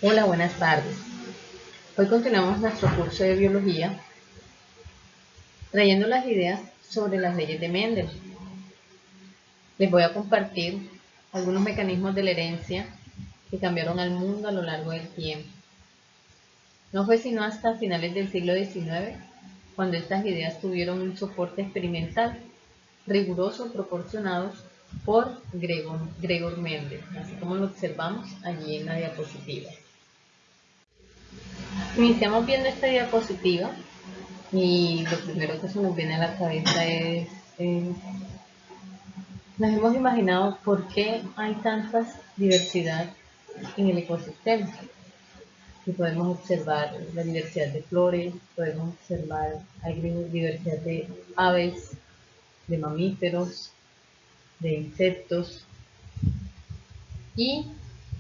Hola, buenas tardes. Hoy continuamos nuestro curso de biología trayendo las ideas sobre las leyes de Mendel. Les voy a compartir algunos mecanismos de la herencia que cambiaron al mundo a lo largo del tiempo. No fue sino hasta finales del siglo XIX cuando estas ideas tuvieron un soporte experimental riguroso proporcionados por Gregor Mendel, así como lo observamos allí en la diapositiva. Iniciamos viendo esta diapositiva y lo primero que se nos viene a la cabeza es, nos hemos imaginado por qué hay tanta diversidad en el ecosistema. Y podemos observar la diversidad de flores, podemos observar, hay diversidad de aves, de mamíferos, de insectos. Y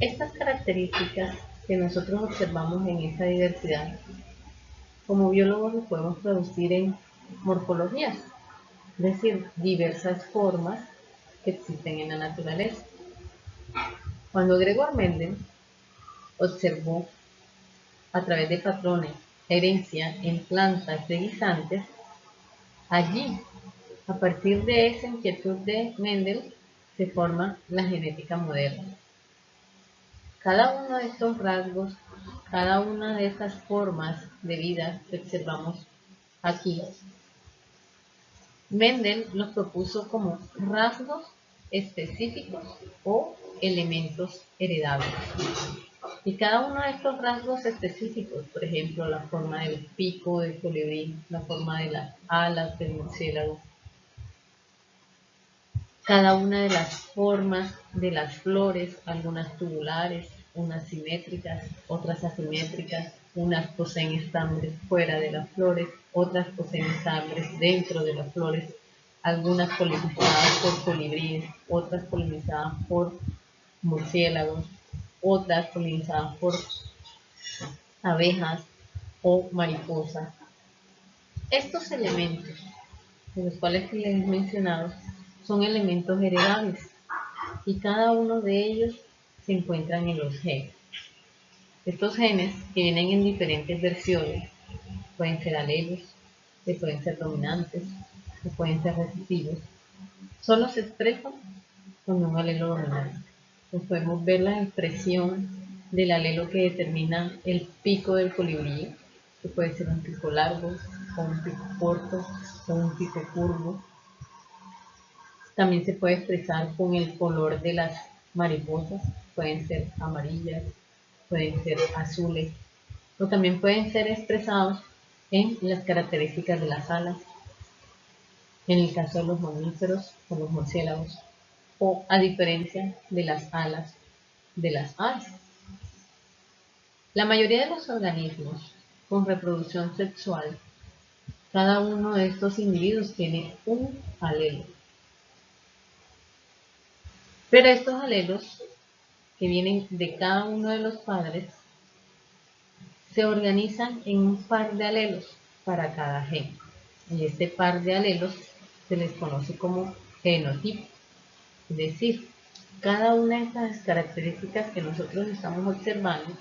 estas características que nosotros observamos en esta diversidad, como biólogos lo podemos traducir en morfologías, es decir, diversas formas que existen en la naturaleza. Cuando Gregor Mendel observó a través de patrones la herencia en plantas de guisantes, allí, a partir de esa inquietud de Mendel, se forma la genética moderna. Cada uno de estos rasgos, cada una de estas formas de vida que observamos aquí, Mendel los propuso como rasgos específicos o elementos heredables. Y cada uno de estos rasgos específicos, por ejemplo, la forma del pico del colibrí, la forma de las alas del murciélago, cada una de las formas de las flores, algunas tubulares, unas simétricas, otras asimétricas, unas poseen estambres fuera de las flores, otras poseen estambres dentro de las flores, algunas polinizadas por colibríes, otras polinizadas por murciélagos, otras polinizadas por abejas o mariposas. Estos elementos, de los cuales les he mencionado, son elementos heredables y cada uno de ellos se encuentran en los genes. Estos genes, que vienen en diferentes versiones, pueden ser alelos, que pueden ser dominantes, que pueden ser recesivos, solo se expresan con un alelo dominante. Entonces podemos ver la expresión del alelo que determina el pico del colibrí, que puede ser un pico largo, o un pico corto, o un pico curvo. También se puede expresar con el color de las mariposas, pueden ser amarillas, pueden ser azules, o también pueden ser expresados en las características de las alas, en el caso de los mamíferos o los murciélagos, o a diferencia de las alas de las aves. La mayoría de los organismos con reproducción sexual, cada uno de estos individuos tiene un alelo. Pero estos alelos que vienen de cada uno de los padres se organizan en un par de alelos para cada gen. Y este par de alelos se les conoce como genotipo. Es decir, cada una de estas características que nosotros estamos observando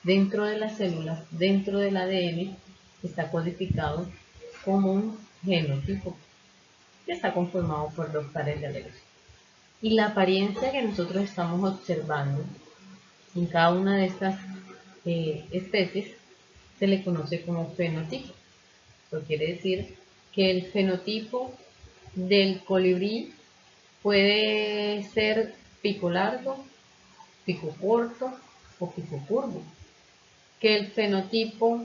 dentro de las células, dentro del ADN, está codificado como un genotipo que está conformado por dos pares de alelos. Y la apariencia que nosotros estamos observando en cada una de estas especies se le conoce como fenotipo. Eso quiere decir que el fenotipo del colibrí puede ser pico largo, pico corto o pico curvo. Que el fenotipo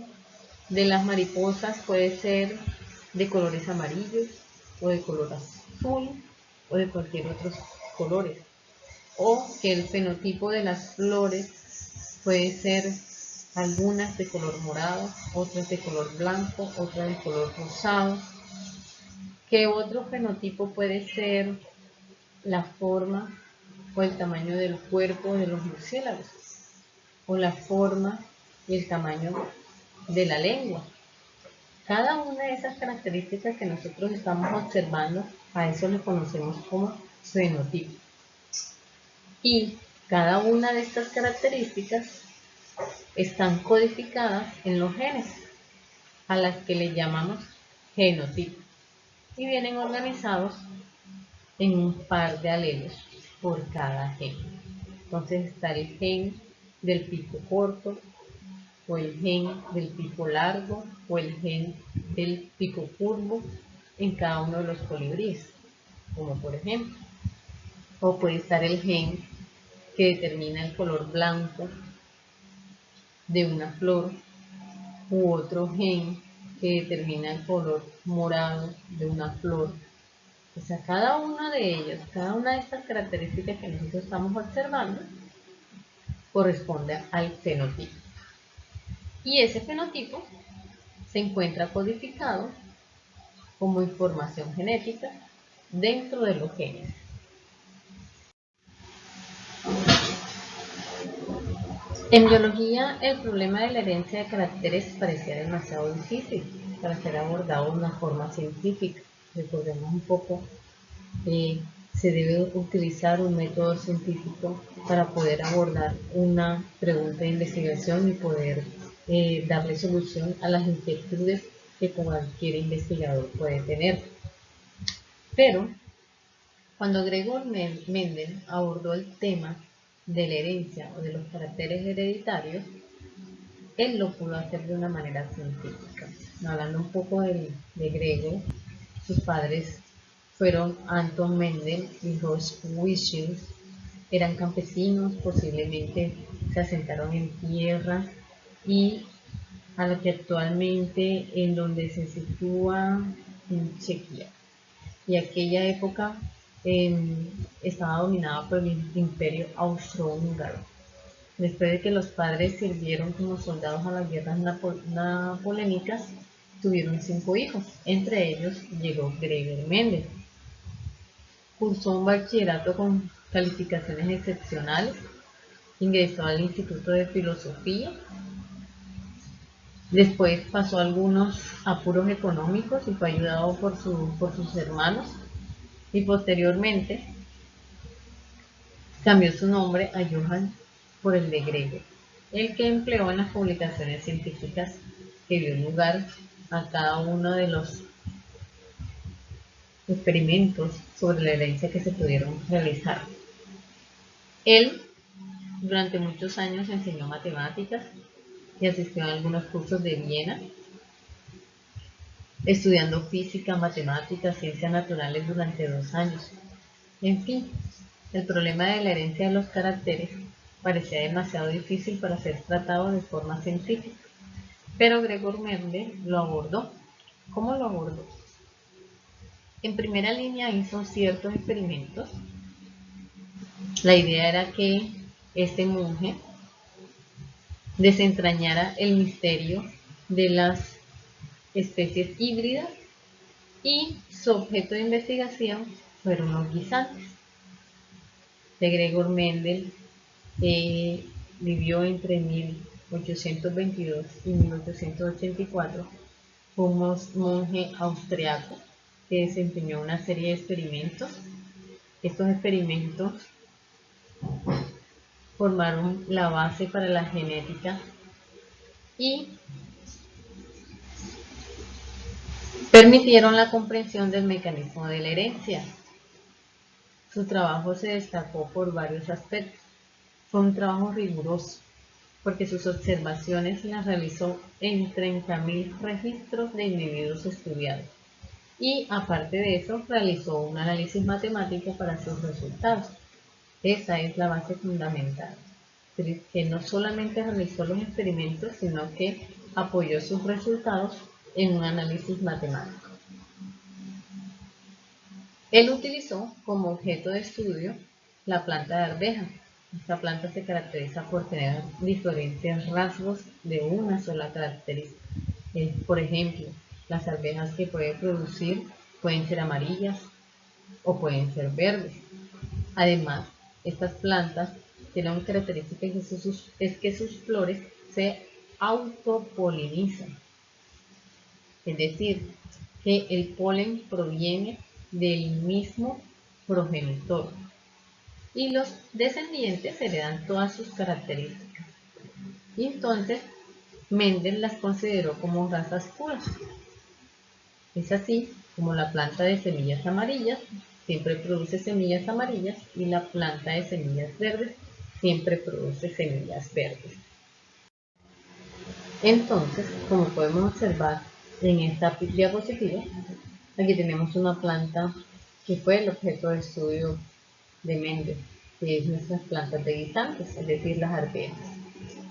de las mariposas puede ser de colores amarillos o de color azul o de cualquier otros colores. O que el fenotipo de las flores puede ser algunas de color morado, otras de color blanco, otras de color rosado. Que otro fenotipo puede ser la forma o el tamaño del cuerpo de los murciélagos, o la forma y el tamaño de la lengua. Cada una de esas características que nosotros estamos observando, a eso le conocemos como fenotipo. Y cada una de estas características están codificadas en los genes, a las que le llamamos genotipos, y vienen organizados en un par de alelos por cada gen. Entonces está el gen del pico corto, o el gen del pico largo, o el gen del pico curvo en cada uno de los colibríes, como por ejemplo. O puede estar el gen que determina el color blanco de una flor, u otro gen que determina el color morado de una flor. O sea, cada una de ellas, cada una de estas características que nosotros estamos observando, corresponde al fenotipo. Y ese fenotipo se encuentra codificado como información genética dentro de los genes. En biología, el problema de la herencia de caracteres parecía demasiado difícil para ser abordado de una forma científica. Recordemos un poco, se debe utilizar un método científico para poder abordar una pregunta de investigación y poder darle solución a las inquietudes que cualquier investigador puede tener. Pero cuando Gregor Mendel abordó el tema de la herencia o de los caracteres hereditarios, él lo pudo hacer de una manera científica. Hablando un poco de Gregor, sus padres fueron Anton Mendel y Roch Wischius. Eran campesinos, posiblemente se asentaron en tierra y a lo que actualmente en donde se sitúa en Chequia. Y aquella época estaba dominada por el imperio austrohúngaro. Después de que los padres sirvieron como soldados a las guerras napoleónicas, tuvieron 5 hijos. Entre ellos llegó Gregor Mendel. Cursó un bachillerato con calificaciones excepcionales, ingresó al Instituto de Filosofía, después pasó algunos apuros económicos y fue ayudado por sus hermanos, y posteriormente cambió su nombre a Johann por el de Gregor, el que empleó en las publicaciones científicas que dio lugar a cada uno de los experimentos sobre la herencia que se pudieron realizar. Él durante muchos años enseñó matemáticas y asistió a algunos cursos de Viena, estudiando física, matemáticas, ciencias naturales durante 2 años. En fin, el problema de la herencia de los caracteres parecía demasiado difícil para ser tratado de forma científica, pero Gregor Mendel lo abordó. ¿Cómo lo abordó? En primera línea hizo ciertos experimentos. La idea era que este monje desentrañara el misterio de las especies híbridas, y su objeto de investigación fueron los guisantes. De Gregor Mendel vivió entre 1822 y 1884. Fue un monje austriaco que desempeñó una serie de experimentos. Estos experimentos formaron la base para la genética y permitieron la comprensión del mecanismo de la herencia. Su trabajo se destacó por varios aspectos. Fue un trabajo riguroso, porque sus observaciones las realizó en 30.000 registros de individuos estudiados. Y aparte de eso, realizó un análisis matemático para sus resultados. Esa es la base fundamental, que no solamente realizó los experimentos, sino que apoyó sus resultados en un análisis matemático. Él utilizó como objeto de estudio la planta de arveja. Esta planta se caracteriza por tener diferentes rasgos de una sola característica. Por ejemplo, las arvejas que puede producir pueden ser amarillas o pueden ser verdes. Además, estas plantas tienen una característica es que sus flores se autopolinizan. Es decir, que el polen proviene del mismo progenitor y los descendientes heredan todas sus características. Y entonces Mendel las consideró como razas puras. Es así como la planta de semillas amarillas siempre produce semillas amarillas y la planta de semillas verdes siempre produce semillas verdes. Entonces, como podemos observar en esta diapositiva, aquí tenemos una planta que fue el objeto de estudio de Mendel, que es nuestras plantas de guisantes, es decir, las arvejas.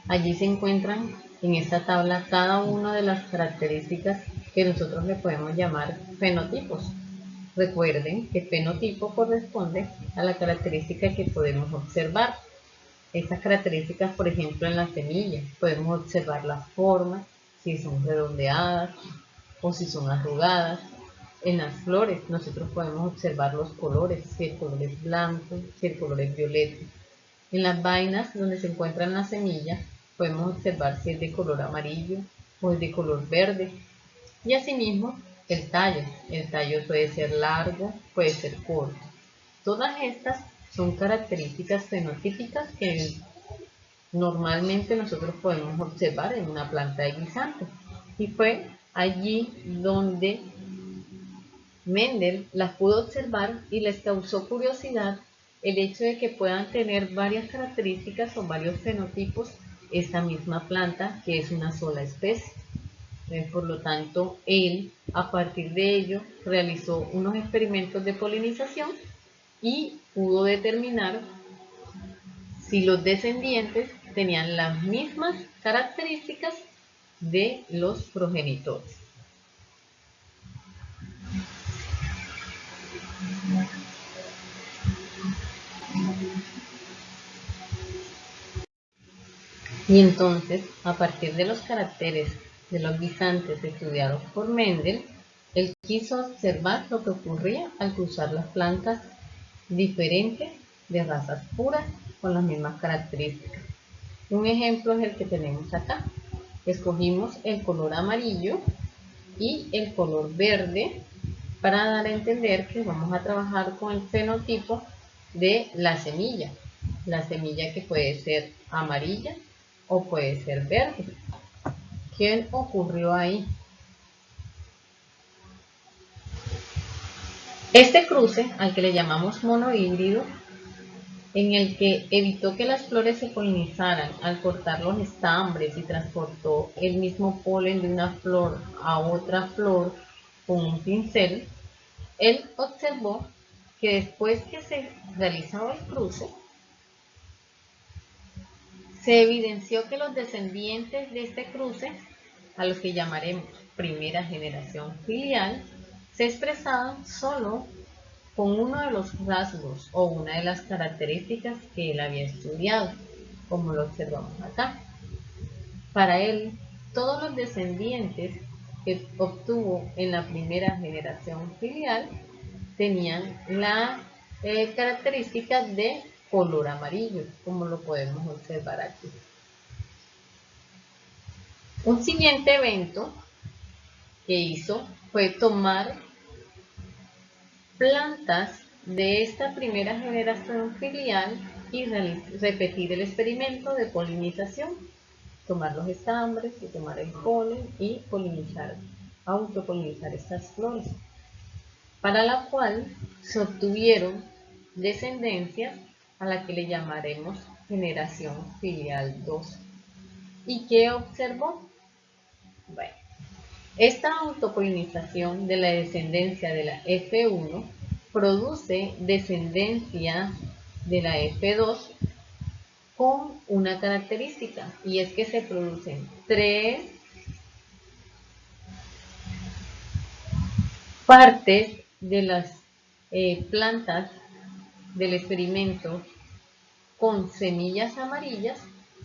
Allí se encuentran en esta tabla cada una de las características que nosotros le podemos llamar fenotipos. Recuerden que fenotipo corresponde a la característica que podemos observar. Estas características, por ejemplo, en las semillas, podemos observar las formas, si son redondeadas o si son arrugadas. En las flores, nosotros podemos observar los colores, si el color es blanco, si el color es violeta. En las vainas donde se encuentran las semillas, podemos observar si es de color amarillo o es de color verde. Y asimismo, el tallo puede ser largo, puede ser corto. Todas estas son características fenotípicas que normalmente nosotros podemos observar en una planta de guisante. Y fue allí donde Mendel las pudo observar y les causó curiosidad el hecho de que puedan tener varias características o varios fenotipos esta misma planta, que es una sola especie. Por lo tanto, él, a partir de ello, realizó unos experimentos de polinización y pudo determinar si los descendientes tenían las mismas características de los progenitores. Y entonces, a partir de los caracteres de los guisantes estudiados por Mendel, él quiso observar lo que ocurría al cruzar las plantas diferentes de razas puras con las mismas características. Un ejemplo es el que tenemos acá. Escogimos el color amarillo y el color verde para dar a entender que vamos a trabajar con el fenotipo de la semilla que puede ser amarilla o puede ser verde. ¿Qué ocurrió ahí? Este cruce, al que le llamamos monohíbrido, en el que evitó que las flores se polinizaran al cortar los estambres y transportó el mismo polen de una flor a otra flor con un pincel, él observó que después que se realizaba el cruce, se evidenció que los descendientes de este cruce, a los que llamaremos primera generación filial, se expresaban solo con uno de los rasgos o una de las características que él había estudiado, como lo observamos acá. Para él, todos los descendientes que obtuvo en la primera generación filial tenían la característica de color amarillo, como lo podemos observar aquí. Un siguiente evento que hizo fue tomar plantas de esta primera generación filial y repetir el experimento de polinización, tomar los estambres y tomar el polen y polinizar, autopolinizar estas flores, para la cual se obtuvieron descendencias a la que le llamaremos generación filial 2. ¿Y qué observó? Bueno, esta autopolinización de la descendencia de la F1 produce descendencia de la F2 con una característica, y es que se producen 3 partes de las plantas del experimento con semillas amarillas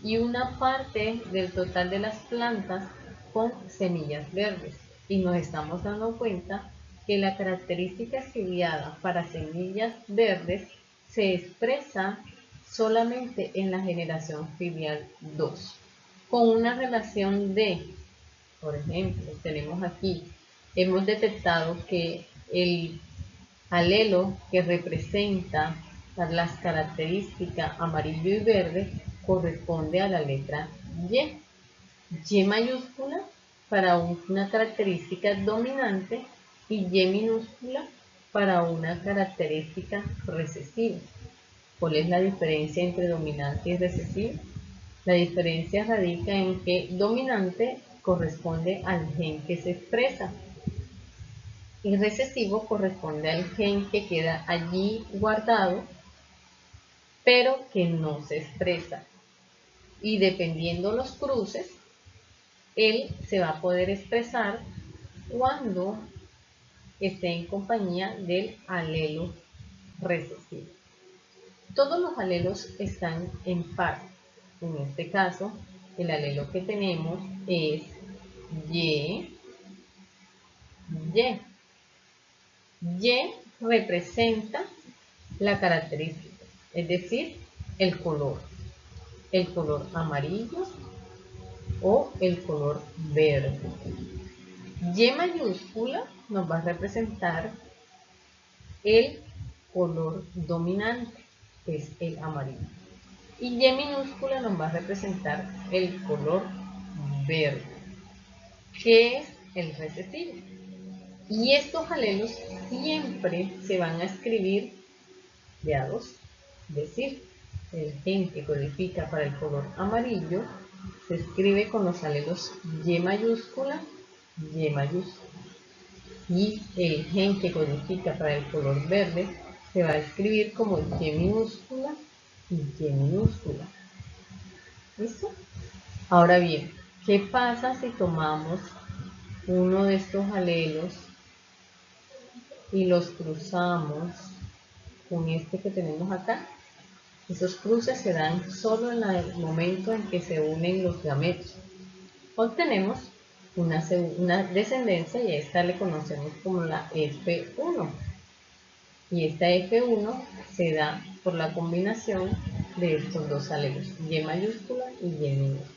y una parte del total de las plantas con semillas verdes. Y nos estamos dando cuenta que la característica estudiada para semillas verdes se expresa solamente en la generación filial 2, con una relación de, por ejemplo, tenemos aquí, hemos detectado que el alelo que representa las características amarillo y verde corresponde a la letra Y. Y mayúscula para una característica dominante y Y minúscula para una característica recesiva. ¿Cuál es la diferencia entre dominante y recesivo? La diferencia radica en que dominante corresponde al gen que se expresa y recesivo corresponde al gen que queda allí guardado pero que no se expresa. Y dependiendo los cruces, él se va a poder expresar cuando esté en compañía del alelo recesivo. Todos los alelos están en par. En este caso, el alelo que tenemos es Y. Y. Y representa la característica, es decir, el color amarillo o el color verde. Y mayúscula nos va a representar el color dominante, que es el amarillo. Y Y minúscula nos va a representar el color verde, que es el recesivo. Y estos alelos siempre se van a escribir de a dos, es decir, el gen que codifica para el color amarillo se escribe con los alelos Y mayúscula, Y mayúscula. Y el gen que codifica para el color verde se va a escribir como Y minúscula y Y minúscula. ¿Listo? Ahora bien, ¿qué pasa si tomamos uno de estos alelos y los cruzamos con este que tenemos acá? Esos cruces se dan solo en el momento en que se unen los gametos. Obtenemos una descendencia y a esta le conocemos como la F1. Y esta F1 se da por la combinación de estos dos alelos, Y mayúscula y Y minúscula.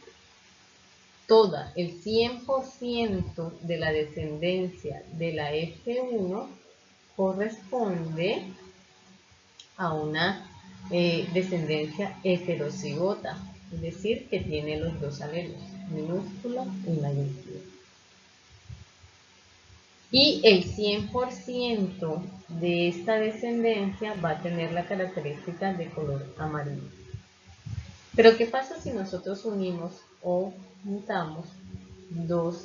Toda, el 100% de la descendencia de la F1 corresponde a una descendencia heterocigota, es decir, que tiene los dos alelos, minúscula y mayúscula. Y el 100% de esta descendencia va a tener la característica de color amarillo. Pero ¿qué pasa si nosotros unimos o juntamos dos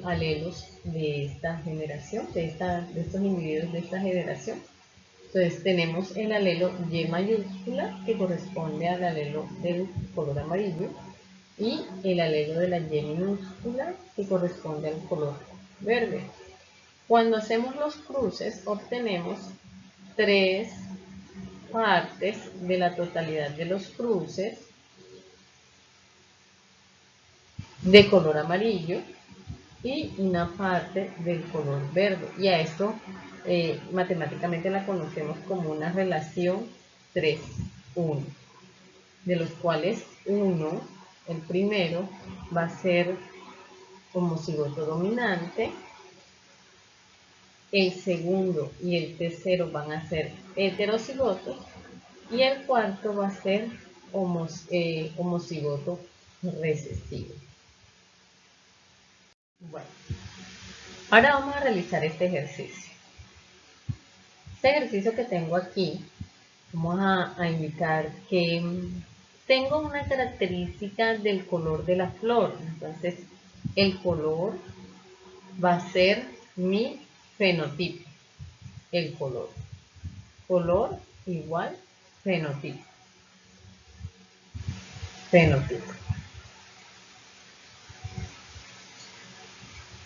alelos de esta generación, de estos individuos de esta generación? Entonces tenemos el alelo Y mayúscula que corresponde al alelo del color amarillo y el alelo de la Y minúscula que corresponde al color verde. Cuando hacemos los cruces obtenemos 3 partes de la totalidad de los cruces de color amarillo y una parte del color verde. Y a esto matemáticamente la conocemos como una relación 3-1, de los cuales uno, el primero, va a ser homocigoto dominante, el segundo y el tercero van a ser heterocigotos y el cuarto va a ser homocigoto recesivo. Bueno, ahora vamos a realizar este ejercicio. Este ejercicio que tengo aquí, vamos a indicar que tengo una característica del color de la flor. Entonces, el color va a ser mi fenotipo. El color. Color igual fenotipo. Fenotipo.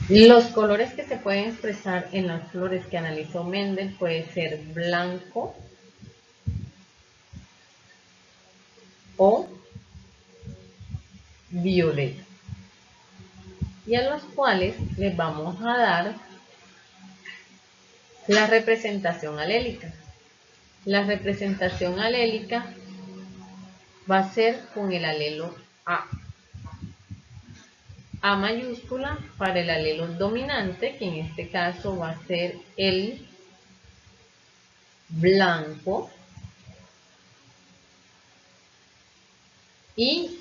Los colores que se pueden expresar en las flores que analizó Mendel puede ser blanco o violeta, y a los cuales les vamos a dar la representación alélica. La representación alélica va a ser con el alelo A. A mayúscula para el alelo dominante, que en este caso va a ser el blanco, y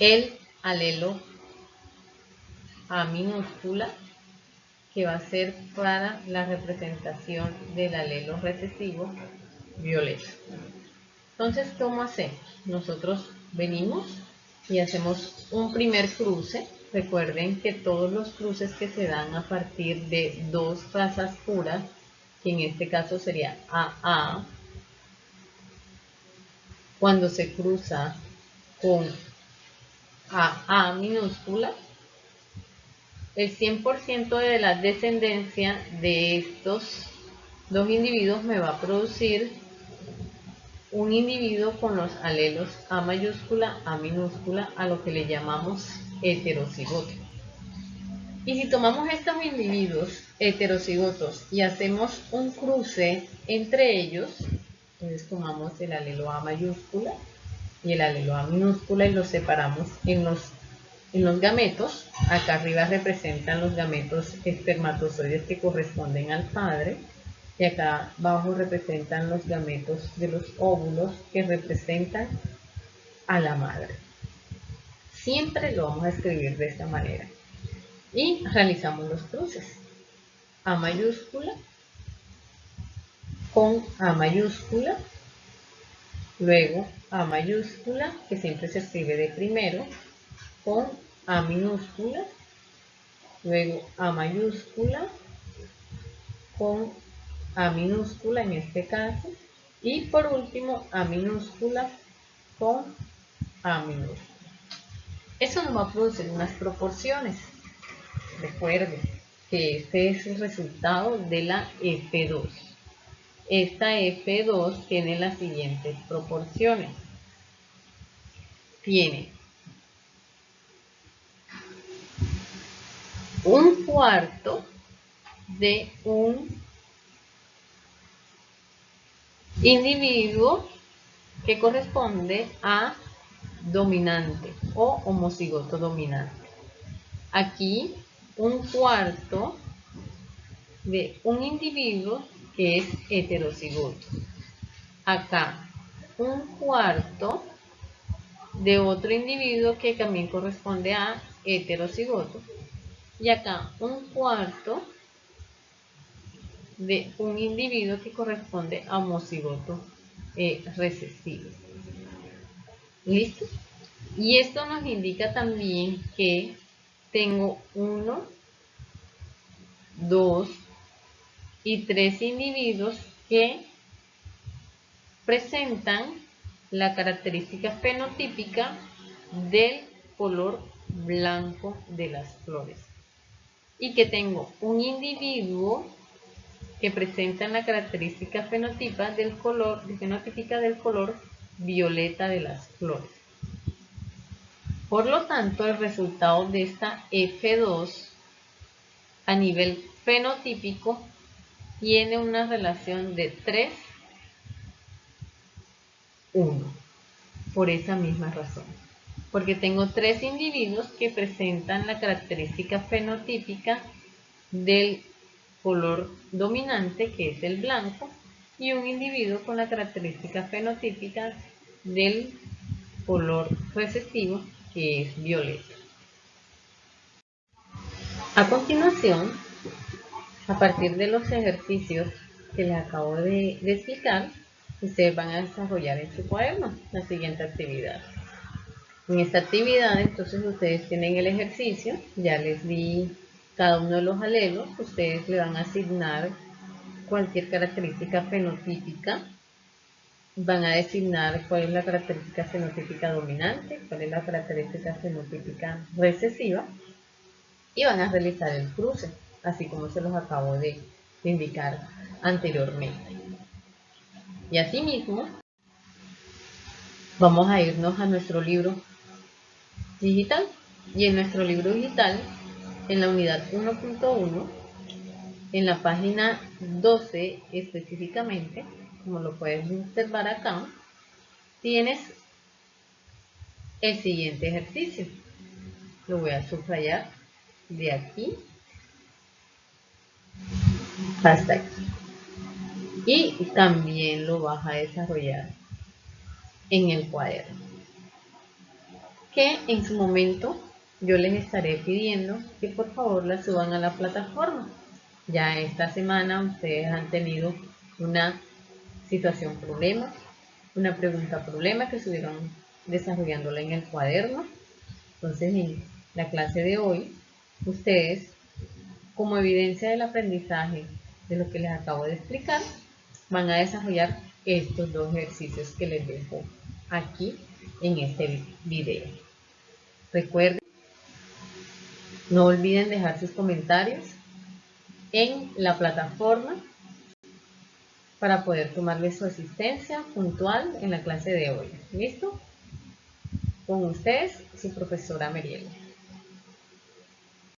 el alelo A minúscula, que va a ser para la representación del alelo recesivo violeta. Entonces, ¿cómo hacemos? Nosotros venimos y hacemos un primer cruce. Recuerden que todos los cruces que se dan a partir de dos razas puras, que en este caso sería AA, cuando se cruza con AA minúscula, el 100% de la descendencia de estos dos individuos me va a producir un individuo con los alelos A mayúscula, A minúscula, a lo que le llamamos heterocigoto. Y si tomamos estos individuos heterocigotos y hacemos un cruce entre ellos, entonces tomamos el alelo A mayúscula y el alelo A minúscula y los separamos en los gametos. Acá arriba representan los gametos espermatozoides que corresponden al padre. Y acá abajo representan los gametos de los óvulos que representan a la madre. Siempre lo vamos a escribir de esta manera. Y realizamos los cruces. A mayúscula con A mayúscula. Luego A mayúscula, que siempre se escribe de primero, con A minúscula. Luego A mayúscula con A minúscula en este caso, y por último A minúscula con A minúscula. Eso nos va a producir unas proporciones. Recuerden que este es el resultado de la F2. Esta F2 tiene las siguientes proporciones. Tiene un cuarto de un individuo que corresponde a dominante o homocigoto dominante. Aquí un cuarto de un individuo que es heterocigoto. Acá un cuarto de otro individuo que también corresponde a heterocigoto. Y acá un cuarto de un individuo que corresponde a homocigoto recesivo. ¿Listo? Y esto nos indica también que tengo 1, 2 y 3 individuos que presentan la característica fenotípica del color blanco de las flores. Y que tengo un individuo que presenta la característica fenotípica del color violeta de las flores. Por lo tanto, el resultado de esta F2 a nivel fenotípico tiene una relación de 3, 1, por esa misma razón. Porque tengo 3 individuos que presentan la característica fenotípica del color dominante, que es el blanco, y un individuo con la característica fenotípica del color recesivo, que es violeta. A continuación, a partir de los ejercicios que les acabo de explicar, ustedes van a desarrollar en su cuaderno la siguiente actividad. En esta actividad, entonces, ustedes tienen el ejercicio, ya les di cada uno de los alelos, ustedes le van a asignar cualquier característica fenotípica, van a designar cuál es la característica fenotípica dominante, cuál es la característica fenotípica recesiva, y van a realizar el cruce, así como se los acabo de indicar anteriormente. Y asimismo, vamos a irnos a nuestro libro digital. Y en nuestro libro digital, en la unidad 1.1, en la página 12 específicamente, como lo puedes observar acá, tienes el siguiente ejercicio. Lo voy a subrayar de aquí hasta aquí. Y también lo vas a desarrollar en el cuaderno. que en su momento yo les estaré pidiendo que por favor las suban a la plataforma. Ya esta semana ustedes han tenido una situación problema, una pregunta problema que estuvieron desarrollándola en el cuaderno. Entonces en la clase de hoy ustedes, como evidencia del aprendizaje de lo que les acabo de explicar, van a desarrollar estos dos ejercicios que les dejo aquí en este video. Recuerden, no olviden dejar sus comentarios en la plataforma para poder tomarles su asistencia puntual en la clase de hoy. ¿Listo? Con ustedes, su profesora Meriel.